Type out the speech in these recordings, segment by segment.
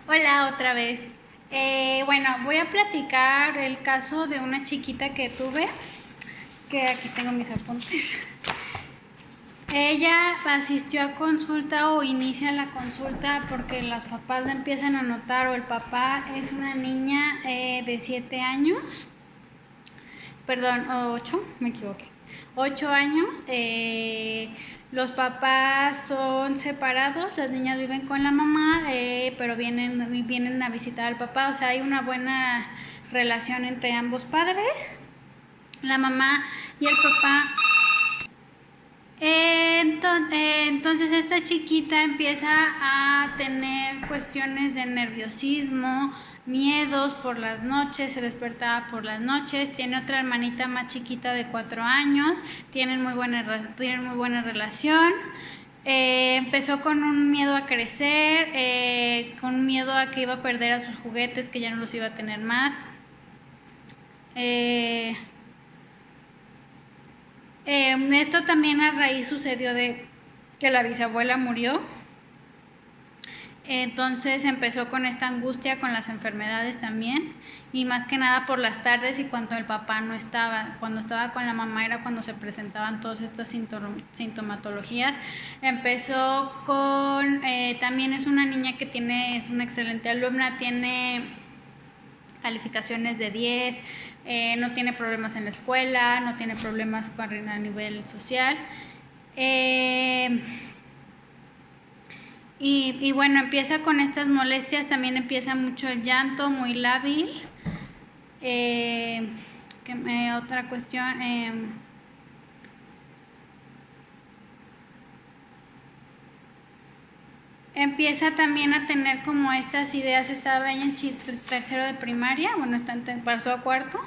Hola otra vez. Bueno, voy a platicar el caso de una chiquita que tuve, que aquí tengo mis apuntes. Ella asistió a consulta o inicia la consulta porque los papás la empiezan a notar, o el papá es una niña de 7 años, perdón, 8, me equivoqué, 8 años. Los papás son separados, las niñas viven con la mamá, pero vienen a visitar al papá, o sea, hay una buena relación entre ambos padres, la mamá y el papá. Entonces esta chiquita empieza a tener cuestiones de nerviosismo, miedos por las noches, se despertaba por las noches. Tiene otra hermanita más chiquita de 4 años, tienen muy buena relación. Empezó con un miedo a crecer, con un miedo a que iba a perder a sus juguetes, que ya no los iba a tener más. Esto también a raíz sucedió de que la bisabuela murió. Entonces empezó con esta angustia con las enfermedades también, y más que nada por las tardes y cuando el papá no estaba. Cuando estaba con la mamá era cuando se presentaban todas estas sintomatologías. Empezó con, también es una niña que es una excelente alumna, tiene calificaciones de 10, no tiene problemas en la escuela, no tiene problemas a nivel social. Y bueno, empieza con estas molestias, también empieza mucho el llanto, muy lábil. Otra cuestión, empieza también a tener como estas ideas. Estaba ella en tercero de primaria, bueno, pasó a cuarto.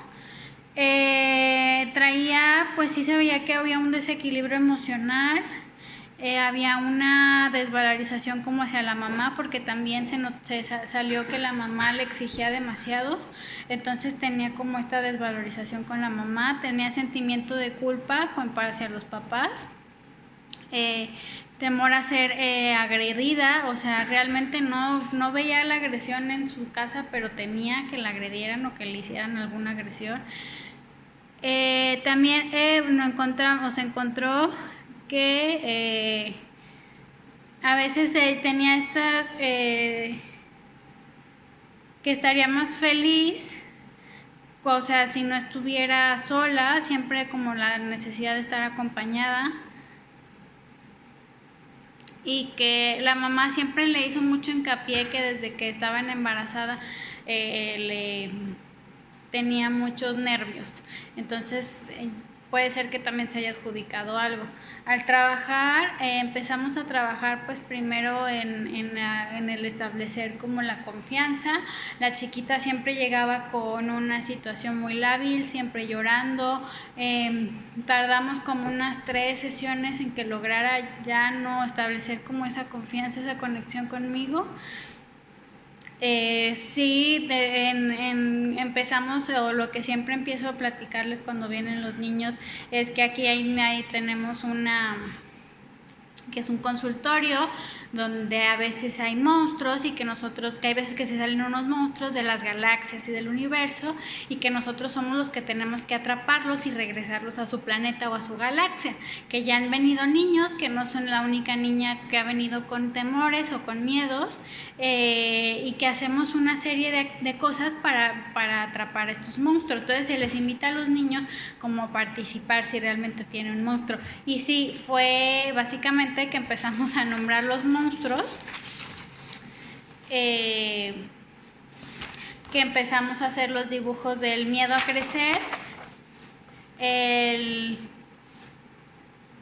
Traía, pues sí se veía que había un desequilibrio emocional. Había una desvalorización como hacia la mamá, porque también se salió que la mamá le exigía demasiado, entonces tenía como esta desvalorización con la mamá, tenía sentimiento de culpa hacia los papás, temor a ser agredida, o sea, realmente no veía la agresión en su casa, pero temía que la agredieran o que le hicieran alguna agresión. También encontró que a veces tenía que estaría más feliz, o sea, si no estuviera sola, siempre como la necesidad de estar acompañada, y que la mamá siempre le hizo mucho hincapié que desde que estaba embarazada le tenía muchos nervios, entonces puede ser que también se haya adjudicado algo. Al trabajar, empezamos a trabajar pues primero en el establecer como la confianza. La chiquita siempre llegaba con una situación muy lábil, siempre llorando. Tardamos como unas 3 sesiones en que lograra ya no establecer como esa confianza, esa conexión conmigo. Sí, empezamos, o lo que siempre empiezo a platicarles cuando vienen los niños, es que aquí tenemos que es un consultorio donde a veces hay monstruos, y que hay veces que se salen unos monstruos de las galaxias y del universo, y que nosotros somos los que tenemos que atraparlos y regresarlos a su planeta o a su galaxia, que ya han venido niños, que no son la única niña que ha venido con temores o con miedos, y que hacemos una serie de cosas para atrapar a estos monstruos. Entonces se les invita a los niños como a participar si realmente tiene un monstruo. Y sí, fue básicamente que empezamos a nombrar los monstruos, que empezamos a hacer los dibujos del miedo a crecer, el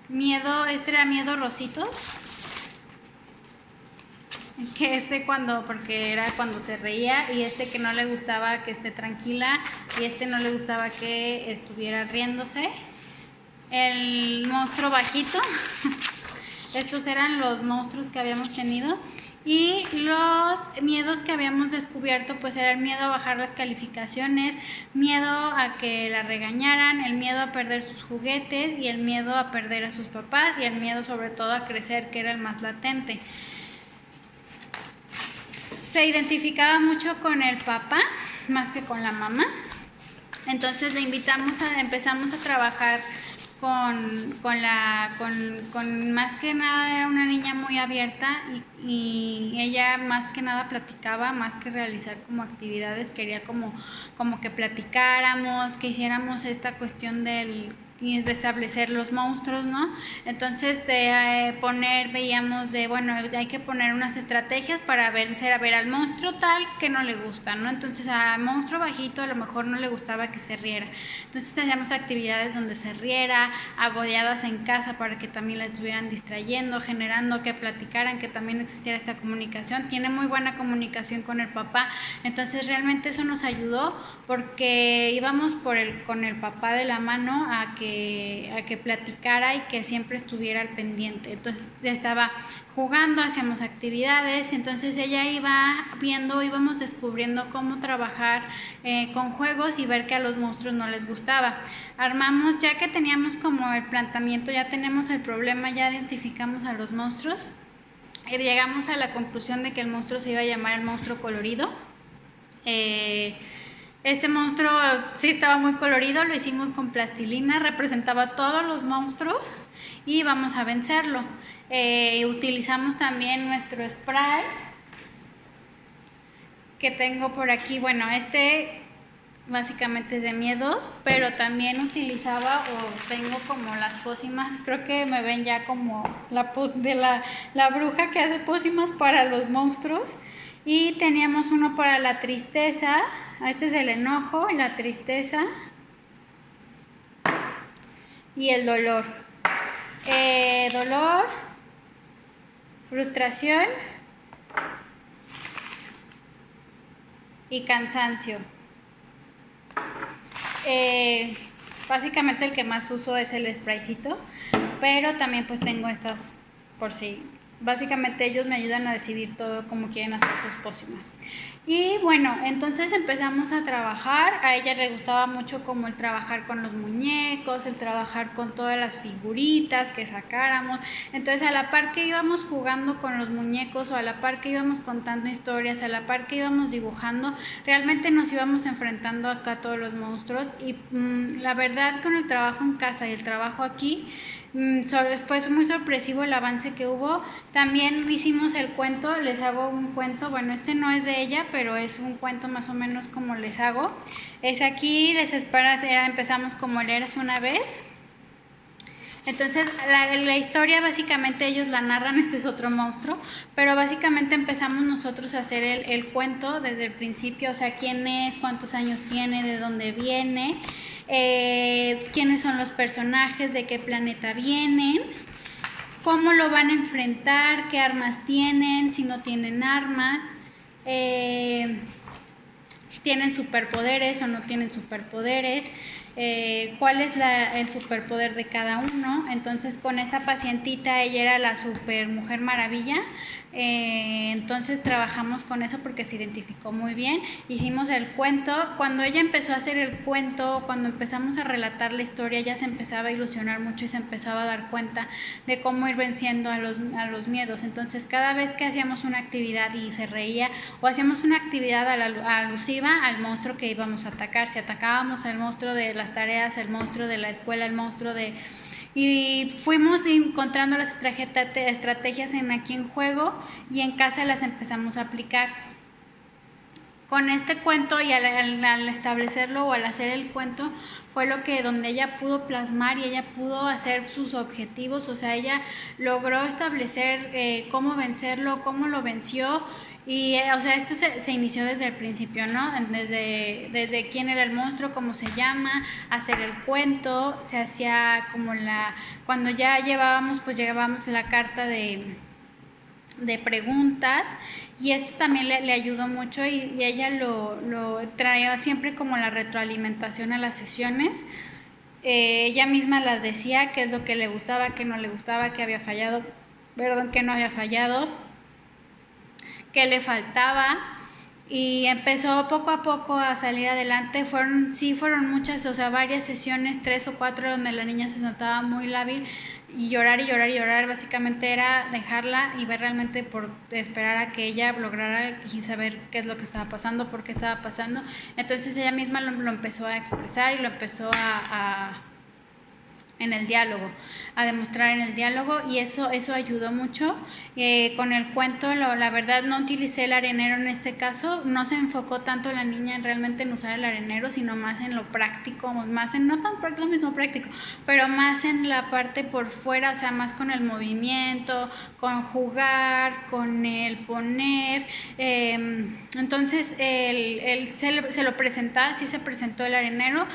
miedo, era miedo Rositos, que porque era cuando se reía, y que no le gustaba que esté tranquila, y no le gustaba que estuviera riéndose. El monstruo bajito. Estos eran los monstruos que habíamos tenido. Y los miedos que habíamos descubierto pues era el miedo a bajar las calificaciones, miedo a que la regañaran, el miedo a perder sus juguetes, y el miedo a perder a sus papás, y el miedo sobre todo a crecer, que era el más latente. se identificaba mucho con el papá más que con la mamá. Entonces empezamos a trabajar con más que nada era una niña muy abierta y ella más que nada platicaba, más que realizar como actividades, quería como que platicáramos, que hiciéramos esta cuestión de establecer los monstruos, ¿no? Entonces veíamos bueno, hay que poner unas estrategias para vencer al monstruo tal que no le gusta, ¿no? Entonces al monstruo bajito a lo mejor no le gustaba que se riera. Entonces hacíamos actividades donde se riera, abolladas en casa para que también la estuvieran distrayendo, generando que platicaran, que también existiera esta comunicación. Tiene muy buena comunicación con el papá, entonces realmente eso nos ayudó porque íbamos con el papá de la mano a que platicara y que siempre estuviera al pendiente. Entonces estaba jugando, hacíamos actividades, entonces ella iba viendo, íbamos descubriendo cómo trabajar con juegos y ver que a los monstruos no les gustaba. Armamos, ya que teníamos como el planteamiento, ya tenemos el problema, ya identificamos a los monstruos, llegamos a la conclusión de que el monstruo se iba a llamar el monstruo colorido. Este monstruo sí estaba muy colorido, lo hicimos con plastilina, representaba todos los monstruos y vamos a vencerlo. Utilizamos también nuestro spray que tengo por aquí. Bueno, básicamente es de miedos, pero también utilizaba o tengo como las pócimas, creo que me ven ya como la bruja que hace pócimas para los monstruos. Y teníamos uno para la tristeza, este es el enojo, la tristeza y el dolor. Dolor, frustración y cansancio. Básicamente el que más uso es el spraycito, pero también pues tengo estas por si. Básicamente ellos me ayudan a decidir todo cómo quieren hacer sus pócimas. Y bueno, entonces empezamos a trabajar. A ella le gustaba mucho como el trabajar con los muñecos, el trabajar con todas las figuritas que sacáramos. Entonces a la par que íbamos jugando con los muñecos o a la par que íbamos contando historias, a la par que íbamos dibujando, realmente nos íbamos enfrentando acá a todos los monstruos. Y la verdad, con el trabajo en casa y el trabajo aquí, fue muy sorpresivo el avance que hubo. También hicimos el cuento, les hago un cuento, bueno, este no es de ella, pero es un cuento más o menos como les hago. Es aquí, empezamos como el Eras una vez. Entonces la historia básicamente ellos la narran, este es otro monstruo, pero básicamente empezamos nosotros a hacer el cuento desde el principio, o sea, quién es, cuántos años tiene, de dónde viene, quiénes son los personajes, de qué planeta vienen, cómo lo van a enfrentar, qué armas tienen, si no tienen armas, tienen superpoderes o no tienen superpoderes, cuál es el superpoder de cada uno. Entonces con esta pacientita, ella era la super mujer maravilla, entonces trabajamos con eso porque se identificó muy bien. Hicimos el cuento, cuando ella empezó a hacer el cuento, cuando empezamos a relatar la historia, ella se empezaba a ilusionar mucho y se empezaba a dar cuenta de cómo ir venciendo a los miedos. Entonces cada vez que hacíamos una actividad y se reía, o hacíamos una actividad alusiva al monstruo que íbamos a atacar, si atacábamos al monstruo de las tareas, el monstruo de la escuela, el monstruo de... Y fuimos encontrando las estrategias aquí en juego y en casa las empezamos a aplicar. Con este cuento y al establecerlo o al hacer el cuento fue donde ella pudo plasmar y ella pudo hacer sus objetivos, o sea, ella logró establecer cómo vencerlo, cómo lo venció. Y o sea, esto se inició desde el principio, ¿no? Desde quién era el monstruo, cómo se llama, hacer el cuento, se hacía como cuando ya llevábamos la carta de preguntas, y esto también le ayudó mucho y ella lo traía siempre como la retroalimentación a las sesiones. Ella misma las decía, qué es lo que le gustaba, qué no le gustaba, qué no había fallado, qué le faltaba, y empezó poco a poco a salir adelante. Fueron muchas, o sea, varias sesiones, 3 o 4, donde la niña se notaba muy lábil y llorar y llorar y llorar. Básicamente era dejarla y ver realmente, por esperar a que ella lograra y saber qué es lo que estaba pasando, por qué estaba pasando. Entonces ella misma lo empezó a expresar y lo empezó en el diálogo, a demostrar en el diálogo, y eso ayudó mucho. Con el cuento, la verdad, no utilicé el arenero en este caso, no se enfocó tanto la niña realmente en usar el arenero, sino más en lo práctico, más en, no tan lo mismo práctico, pero más en la parte por fuera, o sea, más con el movimiento, con jugar, con el poner. Entonces se lo presentaba, sí se presentó el arenero,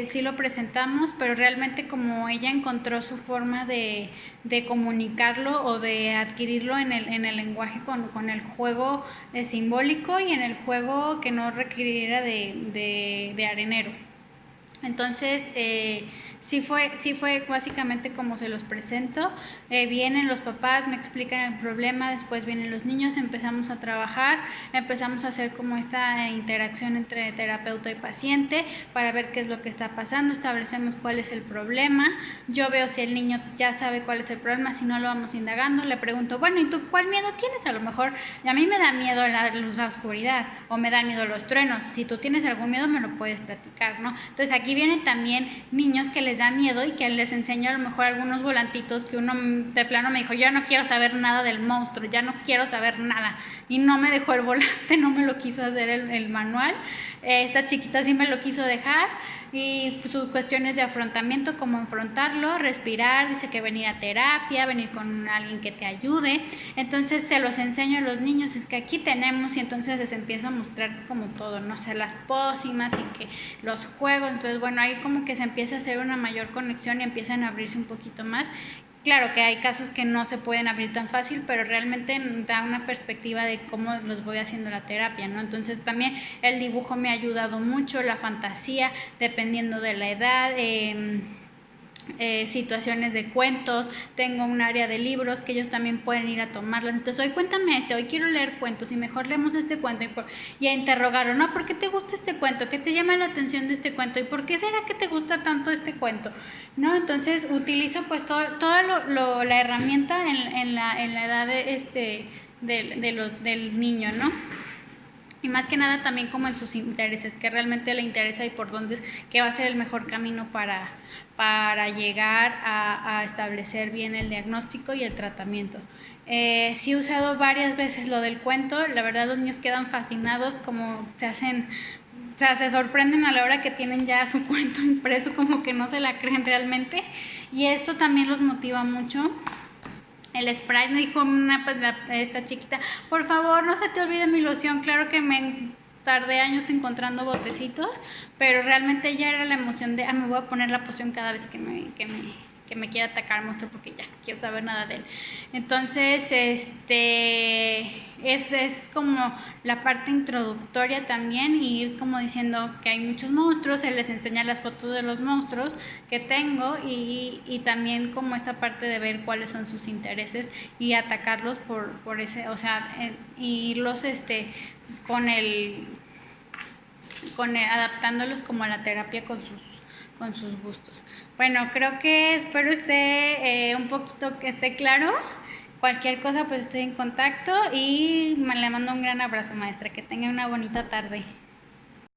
sí lo presentamos, pero realmente como ella encontró su forma de comunicarlo o de adquirirlo en el lenguaje con el juego simbólico y en el juego que no requiriera de arenero. Entonces, sí fue básicamente como se los presento. Vienen los papás, me explican el problema, después vienen los niños, empezamos a trabajar, empezamos a hacer como esta interacción entre terapeuta y paciente para ver qué es lo que está pasando, establecemos cuál es el problema. Yo veo si el niño ya sabe cuál es el problema, si no lo vamos indagando, le pregunto, bueno, ¿y tú cuál miedo tienes? A lo mejor a mí me da miedo la oscuridad, o me dan miedo los truenos. Si tú tienes algún miedo, me lo puedes platicar, ¿no? Entonces aquí vienen también niños que les da miedo y que les enseño a lo mejor algunos volantitos que uno de plano me dijo, yo no quiero saber nada del monstruo, ya no quiero saber nada, y no me dejó el volante, no me lo quiso hacer el manual. Esta chiquita sí me lo quiso dejar, y sus cuestiones de afrontamiento, como enfrentarlo, respirar, dice que venir a terapia, venir con alguien que te ayude. Entonces se los enseño a los niños, es que aquí tenemos, y entonces les empiezo a mostrar como todo, no sé, las pócimas y que los juegos. Entonces, bueno, ahí como que se empieza a hacer una mayor conexión y empiezan a abrirse un poquito más. Claro que hay casos que no se pueden abrir tan fácil, pero realmente da una perspectiva de cómo los voy haciendo la terapia, ¿no? Entonces también el dibujo me ha ayudado mucho, la fantasía, dependiendo de la edad, situaciones de cuentos. Tengo un área de libros que ellos también pueden ir a tomarlas. Entonces, hoy cuéntame hoy quiero leer cuentos, y mejor leemos este cuento, y a interrogarlo, ¿no? ¿Por qué te gusta este cuento? ¿Qué te llama la atención de este cuento? ¿Y por qué será que te gusta tanto este cuento? ¿No? Entonces utilizo pues toda la herramienta en la edad del niño, ¿no? Y más que nada también como en sus intereses, que realmente le interesa y por dónde qué va a ser el mejor camino para llegar a establecer bien el diagnóstico y el tratamiento. Sí he usado varias veces lo del cuento. La verdad, los niños quedan fascinados, como se sorprenden a la hora que tienen ya su cuento impreso, como que no se la creen realmente, y esto también los motiva mucho. El Sprite, me dijo esta chiquita, por favor, no se te olvide mi loción. Claro que me tardé años encontrando botecitos, pero realmente ya era la emoción de, me voy a poner la poción cada vez que me quiera atacar el monstruo, porque ya no quiero saber nada de él. Entonces, es como la parte introductoria también, y ir como diciendo que hay muchos monstruos, se les enseña las fotos de los monstruos que tengo, y también como esta parte de ver cuáles son sus intereses y atacarlos por ese, o sea, irlos adaptándolos como a la terapia con sus gustos. Bueno, espero un poquito que esté claro. Cualquier cosa, pues estoy en contacto, y le mando un gran abrazo, maestra. Que tenga una bonita tarde.